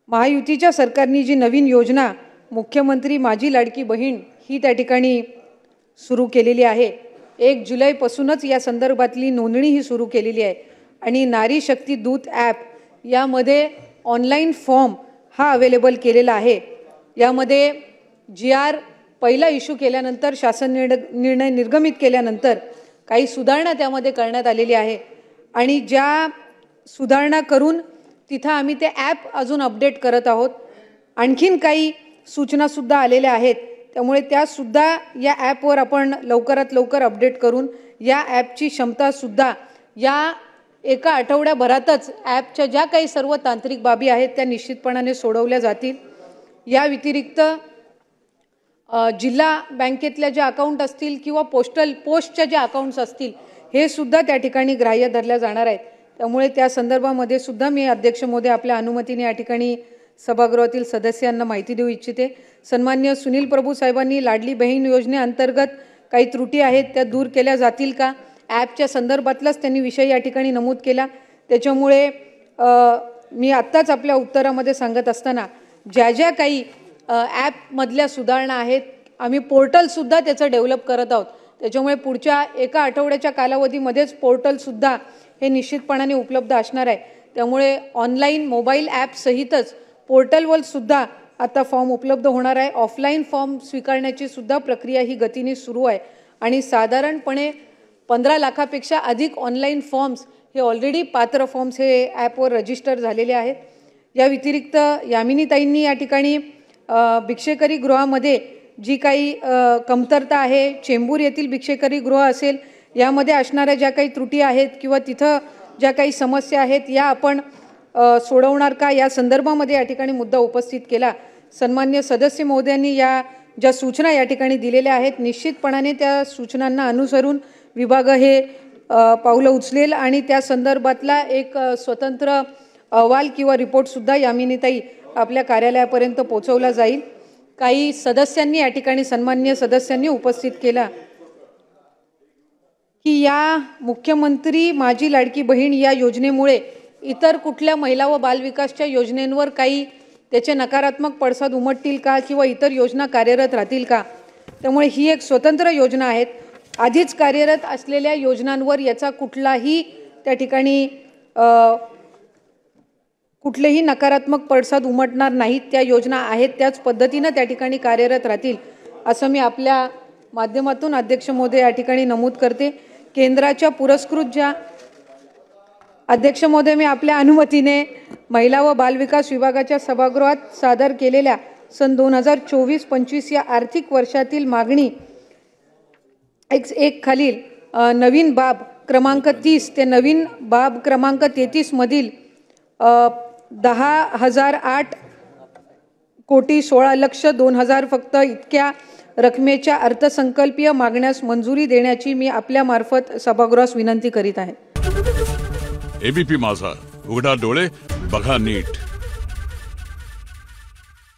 महायुतीच्या सरकारने जी नवीन योजना मुख्यमंत्री माझी लाडकी बहीण ही त्या ठिकाणी सुरू केलेली आहे। 1 जुलैपासूनच या संदर्भातली नोंदणी ही सुरू केलेली आहे आणि नारी शक्ती दूत ॲप यामध्ये ऑनलाईन फॉर्म हा अवेलेबल केलेला आहे। यामध्ये GR पहिला इश्यू केल्यानंतर शासन निर्णय निर्गमित केल्यानंतर काही सुधारणा त्यामध्ये करण्यात आलेली आहे आणि ज्या सुधारणा करून तिथं आम्ही ते ॲप अजून अपडेट करत आहोत। आणखीन काही सूचना सुद्धा आलेल्या आहेत, त्यामुळे त्या सुद्धा या ॲपवर आपण लवकरात लवकर अपडेट करून या ॲपची क्षमता सुद्धा या एका आठवड्याभरातच ॲपच्या ज्या काही सर्व तांत्रिक बाबी आहेत त्या निश्चितपणाने सोडवल्या जातील। या व्यतिरिक्त जिल्हा बँकेतल्या ज्या अकाउंट असतील किंवा पोस्टच्या ज्या अकाउंट्स असतील हे सुद्धा त्या ठिकाणी ग्राह्य धरल्या जाणार आहेत। त्यामुळे त्या संदर्भामध्ये सुद्धा मी अध्यक्ष महोदय आपल्या अनुमतीने या ठिकाणी सभागृहातील सदस्यांना माहिती देऊ इच्छिते। सन्माननीय सुनील प्रभू साहेबांनी लाडली बहीण योजनेअंतर्गत काही त्रुटी आहेत त्या दूर केल्या जातील का, ॲपच्या संदर्भातलाच त्यांनी विषय या ठिकाणी नमूद केला। त्याच्यामुळे मी आत्ताच आपल्या उत्तरामध्ये सांगत असताना ज्या ज्या काही ॲपमधल्या सुधारणा आहेत आम्ही पोर्टलसुद्धा त्याचं डेव्हलप करत आहोत। त्याच्यामुळे पुढच्या एका आठवड्याच्या कालावधीमध्येच पोर्टलसुद्धा हे निश्चितपणाने उपलब्ध असणार आहे। त्यामुळे ऑनलाईन मोबाईल ॲप सहितच पोर्टलवर सुद्धा आता फॉर्म उपलब्ध होणार आहे। ऑफलाईन फॉर्म स्वीकारण्याची सुद्धा प्रक्रिया ही गतीने सुरू आहे आणि साधारणपणे 15 लाखापेक्षा अधिक ऑनलाईन फॉर्म्स हे ऑलरेडी पात्र फॉर्म्स हे ॲपवर रजिस्टर झालेले आहेत। या व्यतिरिक्त यामिनीताईंनी या ठिकाणी भिक्षेकरी गृहामध्ये जी काही कमतरता आहे, चेंबूर येथील भिक्षेकरी गृह असेल यामध्ये असणाऱ्या ज्या काही त्रुटी आहेत किंवा तिथं ज्या काही समस्या आहेत या आपण सोडवणार का या संदर्भामध्ये या ठिकाणी मुद्दा उपस्थित केला। सन्माननीय सदस्य महोदयांनी या ज्या सूचना या ठिकाणी दिलेल्या आहेत निश्चितपणाने त्या सूचनांना अनुसरून विभाग हे पावलं उचलेल आणि त्या संदर्भातला एक स्वतंत्र अहवाल किंवा रिपोर्टसुद्धा यामिनीताई आपल्या कार्यालयापर्यंत पोहोचवला जाईल। काही सदस्यांनी या ठिकाणी सन्माननीय सदस्यांनी उपस्थित केला की या मुख्यमंत्री माझी लाडकी बहीण या योजनेमुळे इतर कुठल्या महिला व बालविकासच्या योजनेंवर काही त्याचे नकारात्मक पडसाद उमटतील का किंवा इतर योजना कार्यरत राहतील का। त्यामुळे ही एक स्वतंत्र योजना आहे। आधीच कार्यरत असलेल्या योजनांवर याचा कुठलाही त्या ठिकाणी कुठलेही नकारात्मक पडसाद उमटणार नाहीत। त्या योजना आहेत त्याच पद्धतीने त्या ठिकाणी कार्यरत राहतील असं मी आपल्या माध्यमातून अध्यक्ष महोदय या ठिकाणी नमूद करते। केंद्राच्या पुरस्कृत ज्या अध्यक्ष महोदय मी आपल्या अनुमतीने महिला व बालविकास विभागाच्या सभागृहात सादर केलेल्या सन 2024-25 या आर्थिक वर्षातील मागणी एक खालील नवीन बाब क्रमांक 30 ते नवीन बाब क्रमांक 33 मधील 10,008,16,02,000 फक्त इतक्या रकमेच्या अर्थसंकल्पीय मागण्यास मंजुरी देण्याची मी आपल्या मार्फत सभागृहास विनंती करीत आहे। एबीपी माझा, उघडा डोळे बघा नीट।